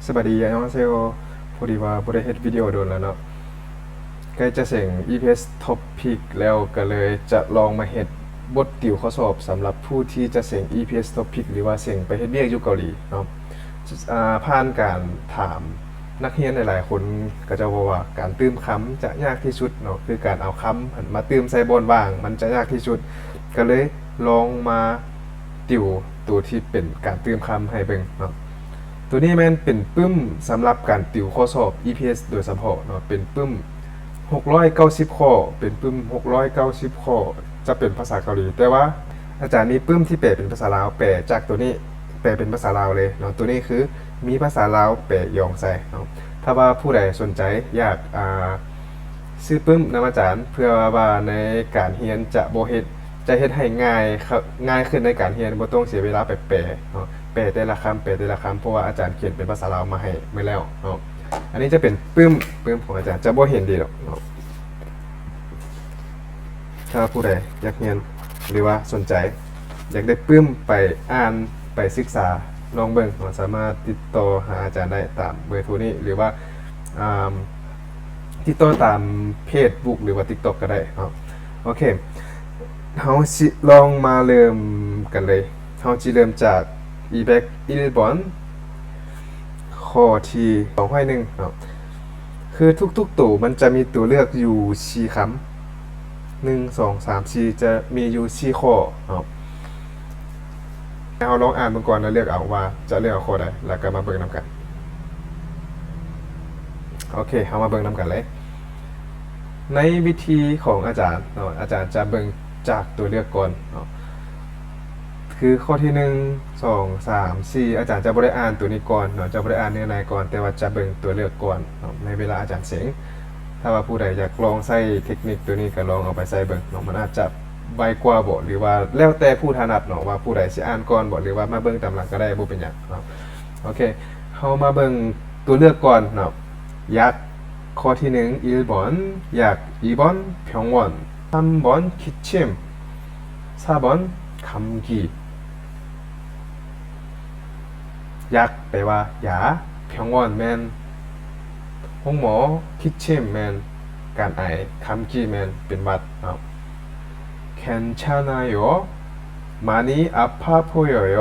สวัสดีอันยองเซโอพอดีว่าบ่ได้เฮ็ดวิดีโอโดนแล้วเนาะใกล้จะเสร็จ EPS Topic แล้วก็เลยจะลองมาเฮ็ดบทติวข้อสอบสำหรับผู้ที่จะเสร็จ EPS Topic หรือว่าเสร็จไปเฮ็ดเวียกอยู่เกาหลีเนาะผ่านการถามนักเรียนหลายๆคนก็จะบอกว่าการตื้มคำจะยากที่สุดเนาะคือการเอาคำมาตื้มใส่บนว่างมันจะยากที่สุดก็เลยลองมาติวตัวที่เป็นการตื้มคำให้เบิ่งเนาะ ตัวนี้แมันเป็นปึ้มสำหรับการติวข้อสอบ EPS โดยเฉพาะเนาะเป็นปึ้ม690ข้อเป็นปึ้ม690ข้อจะเป็นภาษาเกาหลีแต่ว่าอาจารย์มีปึ้มที่แปลเป็นภาษาลาวแปลจากตัวนี้แปลเป็นภาษาลาวเลยเนาะตัวนี้คือมีภาษาลาวแปลยองใส่เนาะถ้าว่าผู้ใดสนใจอยากซื้อปึ้มนำอาจารย์เพื่อว่าในการเรียนจะบ่เฮ็ดจะเฮ็ดให้ง่ายขึ้นในการเรียนบ่ต้องเสียเวลาไปแปลเนาะแปลแต่ละคำแปลแต่ละคำเพราะว่าอาจารย์เขียนเป็นภาษาลาวมาให้ไว้แล้วเนาะอันนี้จะเป็นปึ้มของอาจารย์จะบ่เห็นดีหรอกเนาะถ้าผู้ใดอยากเรียนหรือว่าสนใจอยากได้ปึ้มไปอ่านไปศึกษาลองเบิ่งสามารถติดต่อหาอาจารย์ได้ตามเบอร์โทรนี้หรือว่าติดต่อตามเพจบุ๊กหรือว่า TikTok ก็ได้เนาะโอเคเฮาสิลองมาเริ่มกันเลยเฮาสิเริ่มจาก 201번ข้อที่2.1เนาะคือทุกๆตัวมันจะมีตัวเลือกอยู่4คำ1 2 3 4จะมีอยู่4ข้อเนาะเอาลองอ่านเบิ่งก่อนแล้วเลือกเอาว่าจะเลือกเอาข้อใดแล้วก็มาเบิ่งนำกันโอเคเฮามาเบิ่งนำกันเลยในวิธีของอาจารย์เนาะอาจารย์จะเบิ่งจากตัวเลือกก่อนเนาะคือข้อที่1 2 3 4อาจารย์จะบ่ได้อ่านตัวนี้ก่อนเนาะจะบ่ได้อ่านเนื้อในก่อนแต่ว่าจะเบิ่งตัวเลือกก่อนเนาะในเวลาอาจารย์เสงถ้าว่าผู้ใดอยากลองใช้เทคนิคตัวนี้ก็ลองเอาไปใช้เบิ่งเนาะมันอาจจะไวกว่าบ่หรือว่าแล้วแต่ผู้ถนัดเนาะว่าผู้ใดสิอ่านก่อนบ่หรือว่ามาเบิ่งตามหลังก็ได้บ่เป็นหยังเนาะโอเคเฮามาเบิ่งตัวเลือกก่อนเนาะอยากข้อที่1 1번 약 2번 병원 3번 기침 4번 감기 약แปลว่ายา병원แม่นห้องหมอ기침แม่นการไอ감기แม่นเป็นหวัดเนาะ괜찮아요 많이 아파 보여요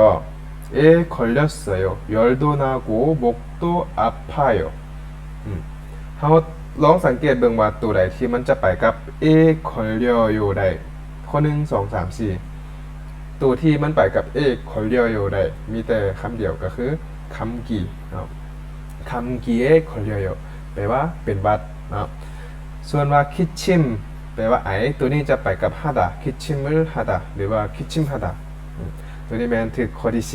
에 걸렸어요 열도 나고 목도 아파요 เฮาลองสังเกตเบิ่งว่าตัวใดที่มันจะไปกับ A คอลเลียโยได้ข้อ1 2 3 4ตัวที่มันไปกับ A คอลเลียโยได้มีแต่คำเดียวก็คือคำกีเนาะคำกีเอคอลเลียโยแปลว่าเป็นหวัดเนาะส่วนว่าคิดชิมแปลว่าไอตัวนี้จะไปกับฮาดาคิดชิมหาดาหรือว่าคิดชิมฮาดาตัวนี้แม่นถึกข้อที่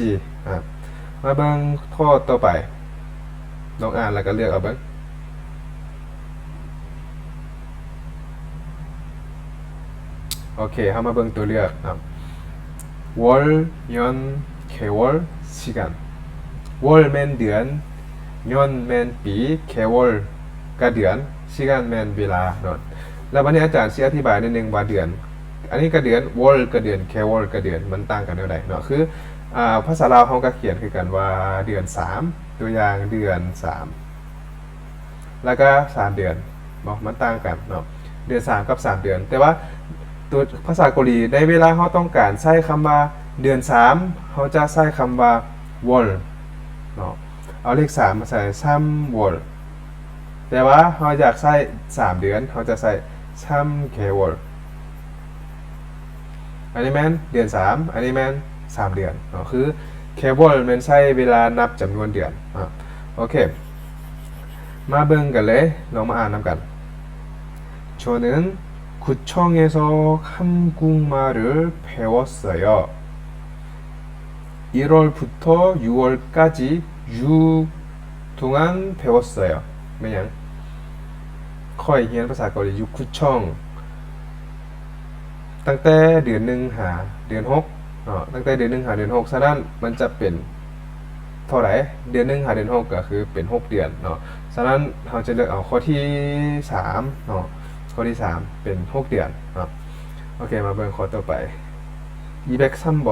4มาเบิ่งข้อต่อไปลองอ่านแล้วก็เลือกเอาเบิ่งโอเคเฮามาเบิ่งตัวเลือกครับ월 연 개월 시간 월แม่นเดือน연แม่นปี개월ก็เดือน시간แม่นเวลาเนาะแล้ววันนี้อาจารย์สิอธิบายนิดนึงว่าเดือนอันนี้ก็เดือน월ก็เดือน개월ก็เดือนมันต่างกันแนวใดเนาะคือภาษาลาวเฮาก็เขียนคือกันว่าเดือน3ตัวอย่างเดือน3แล้วก็3เดือนเนาะมันต่างกันเนาะเดือน3กับ3เดือนแต่ว่าตัวภาษาเกาหลีในเวลาเขาต้องการใช้คำว่าเดือน3เขาจะใช้คำว่า wol เนาะเอาเลข3มาใส่3 wol แต่ว่าเขาอยากใช้3เดือนเขาจะใส่3 개월 อันนี้แม่นเดือน3อันนี้แม่น3เดือนเนาะคือ 개월 แม่นใช้เวลานับจำนวนเดือนโอเคมาเบิ่งกันเลยลองมาอ่านนำกัน저는 구청에서 한국말을 배웠어요. 1월부터 6월까지 6 동안 배웠어요. 뭐냐? ค่อยเรียนภาษาเกาหลีอยู่กุช่องตั้งแต่เดือน1หาเดือน6เนาะตั้งแต่เดือน1หาเดือน6ฉะนั้นมันจะเป็นเท่าไหร่เดือน1หาเดือน6ก็คือเป็น6เดือนเนาะฉะนั้นเราจะเลือกเอาข้อที่3เนาะข้อที่3เป็น6เดือนเนาะโอเคมาเบิ่งข้อต่อไป203번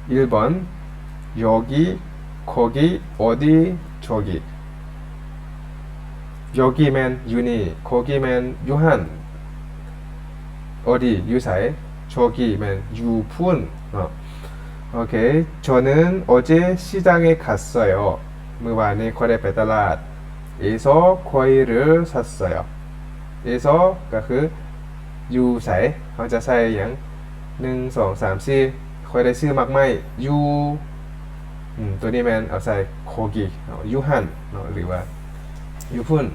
1번 여기 거기 어디 저기 여기 맨 유니 거기 맨 유한 어디 유사이 저기 맨 유푼 오케이 저는 어제 시장에 갔어요 เมื่อวานนี้ข้อยได้ไปตลาด 에서 과일을 샀어요 에서 ก็คืออยู่ไสเฮาจะใส่หยัง1 2 3 4ข้อยได้ซื้อมักไม้อยู่ตัวนี้แม่นเอาใส่거기อยู่หั่นเนาะหรือว่าอยู่พุ่น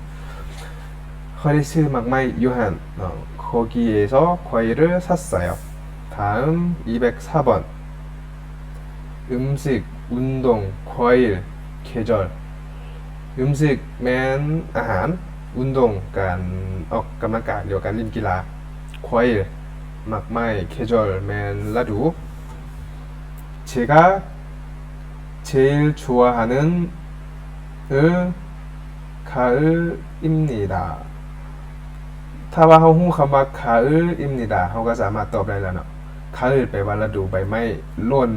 ข้อยได้ซื้อมักไม้อยู่หั่นเนาะ 거기에서 과일을 샀어요 다음 204번 음식 운동 과일 계절 음식แม่นอาหาร운동การออกกำลังกายหรือการเล่นกีฬา 과일มักไม้ 계절แม่นฤดู 제가 제일 좋아하는 은 가을입니다 ถ้าว่าเฮาฮู้คำว่า 가을입니다 เฮาก็สามารถตอบได้แล้วเนาะ 가을 แปลว่าฤดูใบไม้หล่น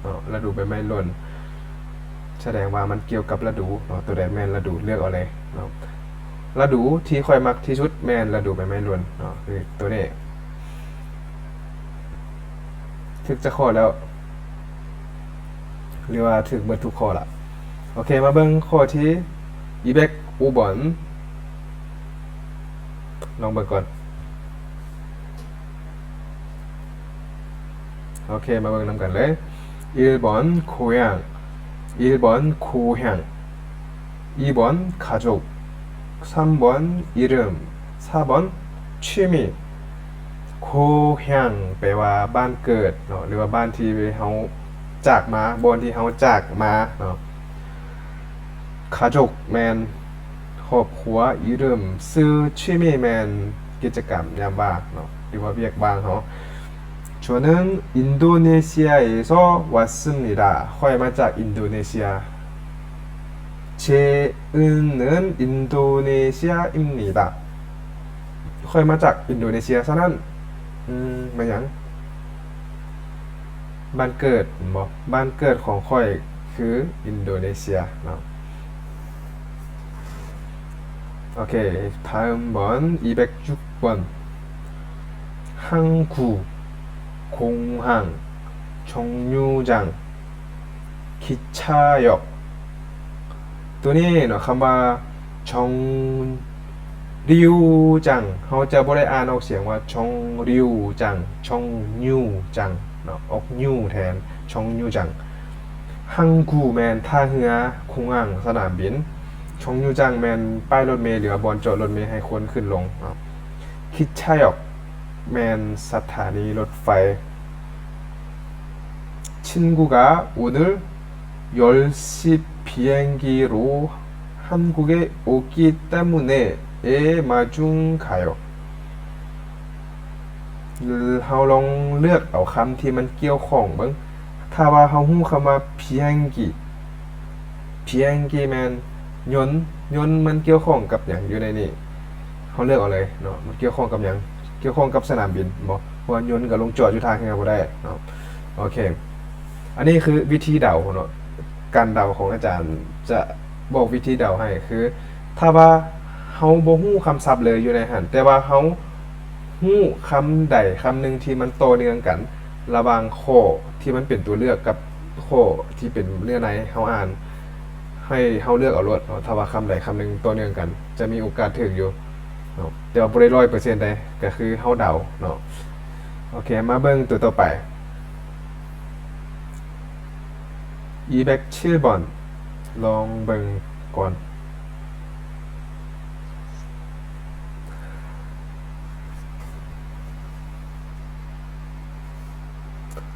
เนาะฤดูใบไม้หล่นแสดงว่ามันเกี่ยวกับฤดูเนาะตัวใดแม่นฤดูเลือกเอาเลยเนาะฤดูที่ค่อยมักที่สุดแม่นฤดูใบไม้หล่นเนาะคือตัวนี้ถึกจะข้อแล้วหรือว่าถึกเบิดทุกข้อล่ะโอเคมาเบิ่งข้อที่205번ลองเบิ่งก่อนโอเคมาเบิ่งนํกันเลย 1번 고향 1번 고향 2번 가족 3번 이름 4번 취미 고향 แปลว่าบ้านเกิดเนาะหรือว่าบ้านที่เฮาจากมาบ่อนที่เฮาจากมาเนาะ 가족 แม่นครอบครัว 이름 ชื่อ 취미 แม่นกิจกรรมยามว่างเนาะหรือว่าเวียกว่างเฮา저는 인도네시아에서 왔습니다. ข้อยมาจากอินโดนีเซีย 제은은 인도네시아입니다. ข้อยมาจากอินโดนีเซียซะนั้นมาหยังบ้านเกิดบ่บ้านเกิดของข้อยคืออินโดนีเซียเนาะโอเค다음 번 206번 항구 공항 정류장 기차역 ตัวนี้เนาะคำว่าจงริวจังเฮาจะบ่ได้อ่านออกเสียงว่าจงริวจังจงยูจังเนาะออกยูแทนจงยูจังฮังกูแม่นท่าเรือคงอ่างสนามบินจงยูจังแม่นป้ายรถเมล์หรือว่าบ่อนจอดรถเมล์ให้คนขึ้นลงเนาะคิดชายอกแม่นสถานีรถไฟ친구가 오늘 10시 비행기로 한국에 오기 때문에 마중 가요. เฮาลองเลือกเอาคำที่มันเกี่ยวข้องเบิ่งถ้าว่าเฮาฮู้คำว่า 비행기 แม่นยนต์มันเกี่ยวข้องกับหยังอยู่ในนี้เฮาเลือกเอาเลยเนาะมันเกี่ยวข้องกับหยังเกี่ยวข้องกับสนามบินบ่เพราะว่ายนต์ก็ลงจอดอยู่ทางเรือบ่ได้เนาะโอเคอันนี้คือวิธีเดาเนาะการเดาของอาจารย์จะบอกวิธีเดาให้คือถ้าว่าเฮาบ่ฮู้คำศัพท์เลยอยู่ในหันแต่ว่าเฮาฮู้คำใดคำนึงที่มันต่อเนื่องกันระหว่างข้อที่มันเป็นตัวเลือกกับข้อที่เป็นเนื้อในเฮาอ่านให้เฮาเลือกเอาโลดเนาะถ้าว่าคำใดคำนึงต่อเนื่องกันจะมีโอกาสถูกอยู่เนาะแต่ว่าบ่ได้ 100% ได้ก็คือเฮาเดาเนาะโอเคมาเบิ่งตัวต่อไป207번 ลองเบิ่งก่อน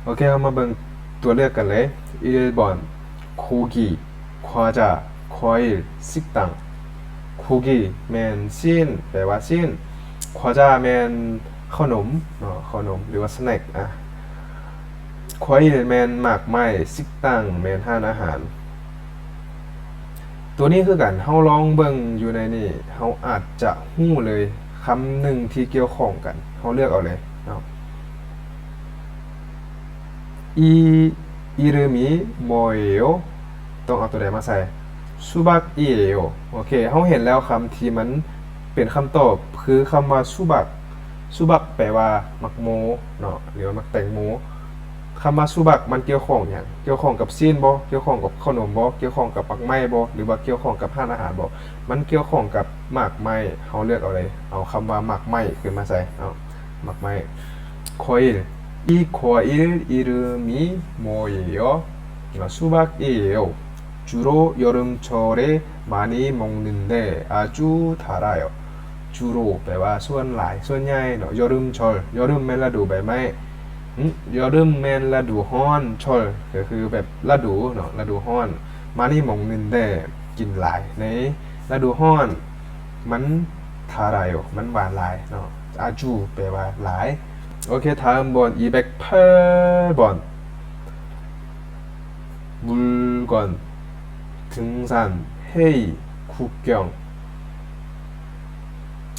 โอเคเอามาเบิ่งตัวเลือกกันเลย 1번 고기 과자 과일 식당 고기 แม่นชิ้นแปลว่าชิ้น 과자 แม่นขนมเนาะขนมหรือว่าสแน็ค과일 แม่นหมากไม้ซิกตังแม่นร้านอาหารตัวนี้คือกันเฮาลองเบิ่งอยู่ในนี่เฮาอาจจะฮู้เลยคำหนึ่งที่เกี่ยวข้องกันเฮาเลือกเอาเลยเนาะ이 이름이 뭐예요? ต้องเอาตัวใดมาใส่ซูบักอีเอโอโอเคเฮาเห็นแล้วคำที่มันเป็นคำตอบคือคำว่าซูบักแปลว่ามักโมเนาะหรือว่ามักแตงโมคำว่าซูบักมันเกี่ยวข้องหยังเกี่ยวข้องกับซีนบ่เกี่ยวข้องกับขนมบ่เกี่ยวข้องกับปักไม้บ่หรือว่าเกี่ยวข้องกับร้านอาหารบ่มันเกี่ยวข้องกับหมากไม้เฮาเลือกเอาเลยเอาคำว่าหมากไม้ขึ้นมาใส่เอาหมากไม้과일 이 과일 이름이 뭐예요? 수박이에요. 주로 여름철에 많이 먹는데 아주 달아요. 주로 แปลว่าส่วนหลายส่วนใหญ่เนาะ여름철 여름แม่นฤดูใบไม้여름แม่นฤดูร้อน철ก็คือแบบฤดูเนาะฤดูร้อน 많이 먹는데 กินหลายในฤดูร้อนมัน달아요มันหวานหลายเนาะ아주แปลว่าหลายโอเค다음번 208번 물건 등산 회의 구경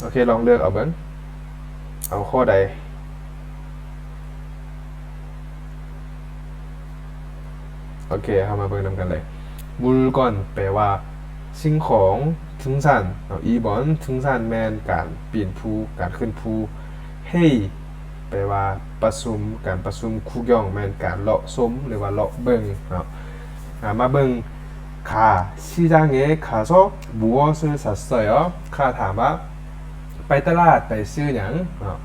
โอเคลองเลือกเอาเบิ่งเอาข้อใดโอเคเฮามาเบิ่งนำกันเลย물건แปลว่าสิ่งของ등산2번 등산แม่นการปีนภูการขึ้นภู회의แปลว่าประชุมการประชุมคุกย่องแม่นการเลาะชมหรือว่าเลาะเบิ่งเนาะมาเบิ่งค่ะ시장에 가서 무엇을 샀어요? ค่ะถามว่าไปตลาดไปซื้อหยังเนาะ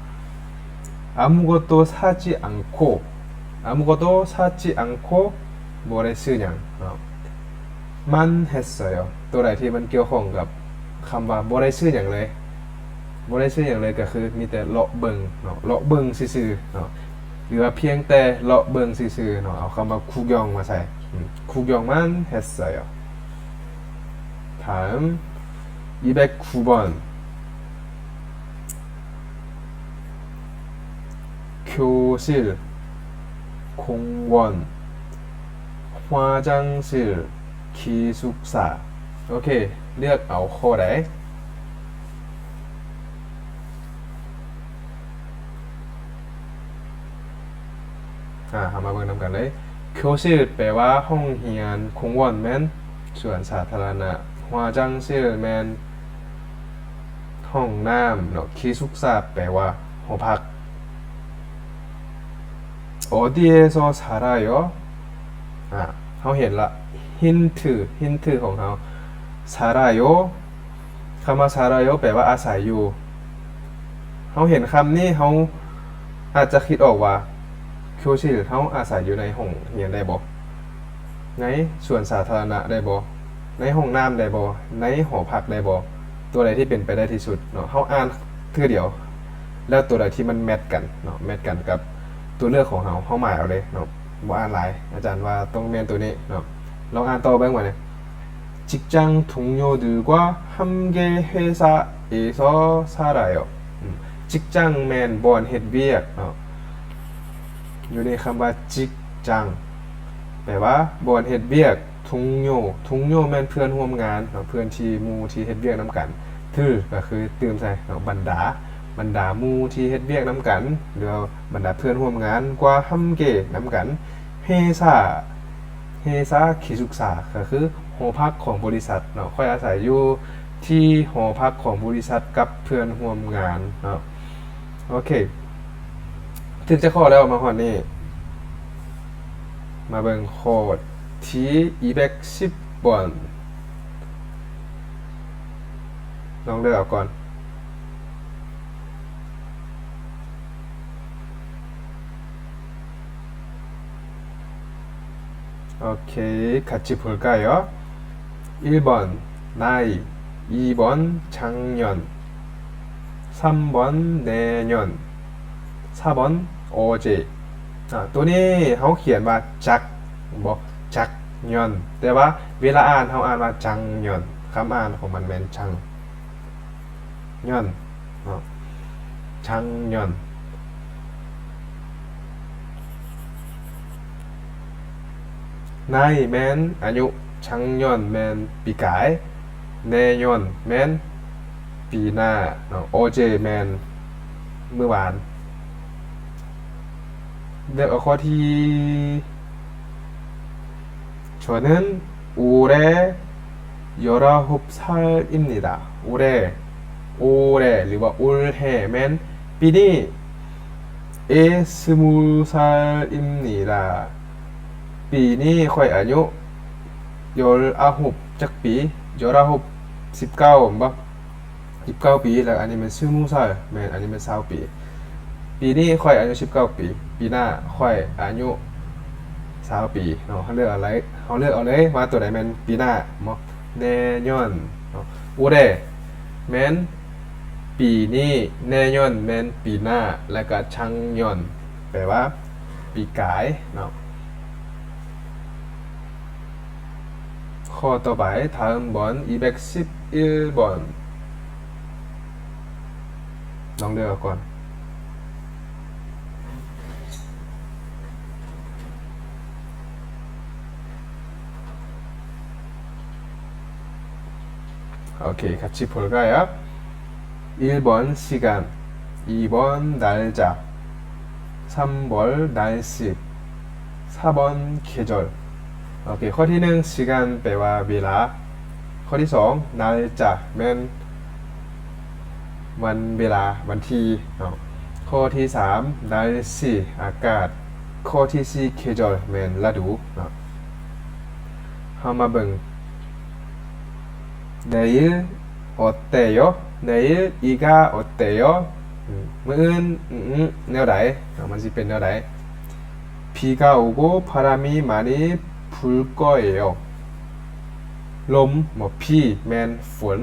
아무것도 사지 않고 아무것도 사지 않고 บ่ได้ซื้อหยังเนาะมัน했어요 ตัวใดที่มันเกี่ยวข้องกับคำว่าบ่ได้ซื้อหยังเลยบ่ได้ซื้อหยังเลยก็คือมีแต่เลาะเบิ่งเนาะเลาะเบิ่งซื่อๆเนาะหรือว่าเพียงแต่เลาะเบิ่งซื่อๆเนาะเอาคำว่า구경มาใส่구경만 했어요. 다음 209번 교실 공원 화장실 기숙사 โอเคเลือกเอาข้อใดเฮามาเบิ่งนำกันเลย교실 แปลว่าห้องเรียน공원แม่นสวนสาธารณะ화장실แม่นห้องน้ำเนาะ기숙사แปลว่าหอพัก어디에서 살아요? เฮาเห็นละ힌트ของเฮา 살아요 คำว่า 살아요 แปลว่าอาศัยอยู่เฮาเห็นคำนี้เฮาอาจจะคิดออกว่า교실 เฮาอาศัยอยู่ในห้องเรียนได้บ่ในสวนสาธารณะได้บ่ในห้องน้ำได้บ่ในหอพักได้บ่ตัวใดที่เป็นไปได้ที่สุดเนาะเฮาอ่านเทื่อเดียวแล้วตัวใดที่มันแมทกันเนาะแมทกันกับตัวเลือกของเฮาหมายเอาเลยเนาะบ่อ่านหลายอาจารย์ว่าต้องแม่นตัวนี้เนาะลองอ่านต่อเบิ่งว่าเนี่ย직장 동료들과 함께 회사에서 살아요. 직장 แม่นบ่อนเฮ็ดเวียกเนาะอยู่ในคำว่า직장แปลว่าบ่อนเฮ็ดเวียก동료แม่นเพื่อนร่วมงานเนาะเพื่อนที่หมู่ที่เฮ็ดเวียกนำกันถือก็คือตื่มใส่เนาะบรรดาหมู่ที่เฮ็ดเวียกนำกันหรือบรรดาเพื่อนร่วมงานกว่า함께นำกัน회사 기숙사 ก็คือหอพักของบริษัทเนาะค่อยอาศัยอยู่ที่หอพักของบริษัทกับเพื่อนร่วมงานเนาะโอเคถึงจะข้อแล้วมาฮอดนี้มาเบิ่งข้อที่210 บ ลองเลือกเอาก่อนโอเค같이 볼까요? 1번 나이 2번 작년 3번 내년 4번 어제 ตัวนี้เฮาเขียนว่าจักบ่จักยอนแต่ว่าเวลาอ่านเฮาอ่านว่าจังยอนคำอ่านของมันแม่นจังยอนเนาะจังยอนนายแม่นอายุจังยอนแม่นปีกายแนยอนแม่นปีหน้าเนาะโอเจแม่นมื้อวานเลือกเอาข้อที่저는 올해 19살입니다. 올해 หรือว่า 올해 แม่นปีนี้20살입니다. ปีนี้ข้อยอายุ19จักปี19 19บ่19ปีแล้วอันนี้มัน20살แม่นอันนี้มัน20ปีปีนี้ข้อยอายุ19ปีปีหน้าข้อยอายุ20ปีเนาะเฮาเลือกอะไรเฮาเลือกเอาเลยว่าตัวใดแม่นปีหน้าบ่แน่ยอนเนาะ올해แม่นปีนี้แน่ยอนแม่นปีหน้าแล้วก็ชังยอนแปลว่าปีกายเนาะข้อต่อไป다음번 211번ลองเลือกก่อน오케이 같이 볼까요? 1번 시간 2번 날짜 3번 날씨 4번 계절 오케이 ข้อที่1 시간 แปลว่าเวลาข้อที่2 날짜 แม่นวันเวลาวันที่เนาะข้อที่3 날씨 อากาศข้อที่4 계절 แม่นฤดูเนาะเฮามาเบิ่ง내일 어때요? 내일 이가 어때요? มื้ออื่นแนวใดมันสิเป็นแนวใด 비가 오고 바람이 많이 불 거예요. ลมบ่พี่แม่นฝน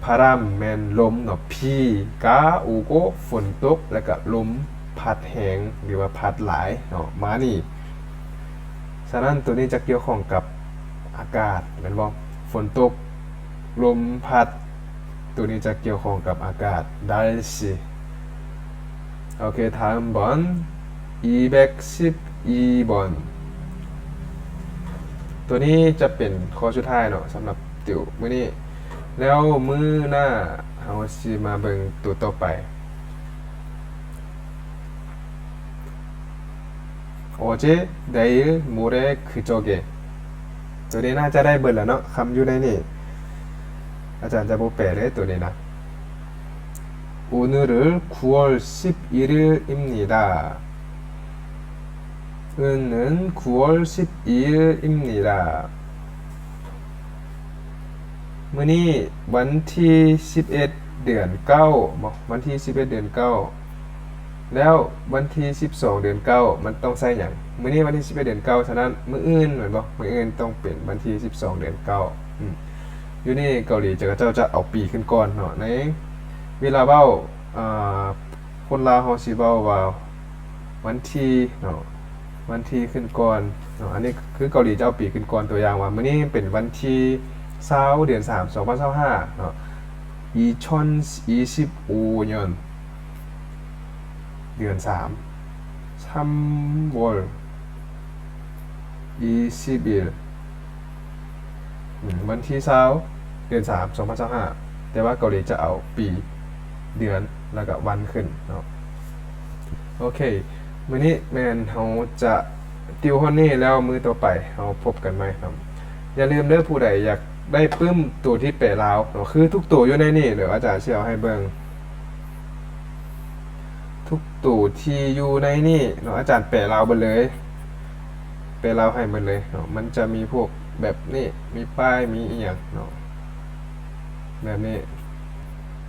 바람 แม่นลมเนาะ 비가 오고 ฝนตกแล้วก็ลมพัดแรงหรือว่าพัดหลายเนาะมานี่ฉะนั้นตัวนี้จะเกี่ยวข้องกับอากาศแม่นบ่ฝนตกลมพัดตัวนี้จะเกี่ยวข้องกับอากาศ날씨โอเค다음번 212번ตัวนี้จะเป็นข้อสุดท้ายเนาะสำหรับติวมื้อนี้แล้วมื้อหน้าเฮาสิมาเบิ่งตัวต่อไป어제 내일 모레 그저께ตัวนี้น่าจะได้เบิดแล้วเนาะคำอยู่ในนี่อาจารย์จะบ่แปลเลยตัวนี้นะ 오늘은 9월 11일입니다. 오늘은 9월 12일입니다. มื้อนี้วันที่11เดือน9บ่วันที่11เดือน9แล้ววันที่12เดือน9มันต้องใช้หยังมื้อนี้วันที่11เดือน9ฉะนั้นมื้ออื่นแม่นบ่มื้ออื่นต้องเป็นวันที่12เดือน9อยู่นี่เกาหลีเจ้าจะเอาปีขึ้นก่อนเนาะในเวลาเว้าคนลาวเฮาสิเว้าว่าวันที่เนาะวันที่ขึ้นก่อนเนาะอันนี้คือเกาหลีจะเอาปีขึ้นก่อนตัวอย่างว่ามื้อนี้เป็นวันที่20เดือน3 2025เนาะ2025년เดือน3 3월 20일 วันที่20เดือน3 2025แต่ว่าเกาหลีจะเอาปีเดือนแล้วก็วันขึ้นเนาะโอเคมื้อนี้แม่นเฮาจะติวฮอนนี้แล้วมื้อต่อไปเฮาพบกันใหม่ครับอย่าลืมเด้อผู้ใดอยากได้ปึ้มตัวที่แปลลาวเนาะคือทุกตัวอยู่ในนี้เดี๋ยวอาจารย์สิเอาให้เบิ่งทุกตัวที่อยู่ในนี้เนาะอาจารย์แปลลาวเบิดเลยแปลลาวให้หมดเลยเนาะมันจะมีพวกแบบนี้มีป้ายมีอีหยังเนาะแบบนี้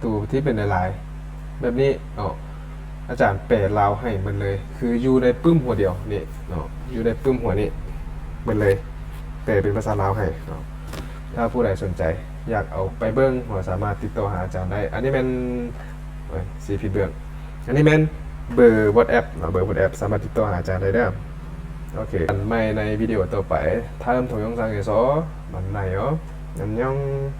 ตัวที่เป็นหลายๆแบบนี้เนาะอาจารย์แปลลาวให้หมดเลยคืออยู่ในปึ้มหัวเดียวนี่เนาะอยู่ในปึ้มหัวนี้หมดเลยแปลเป็นภาษาลาวให้เนาะถ้าผู้ใดสนใจอยากเอาไปเบิ่งก็สามารถติดต่อหาอาจารย์ได้อันนี้เป็นสีผิดเบื้องอันนี้เป็นเบอร์ WhatsApp เนาะเบอร์ WhatsApp สามารถติดต่อหาอาจารย์ได้เด้อโอเคกันใหม่ในวิดีโอต่อไป다음 동영상에서 만나요. 안녕.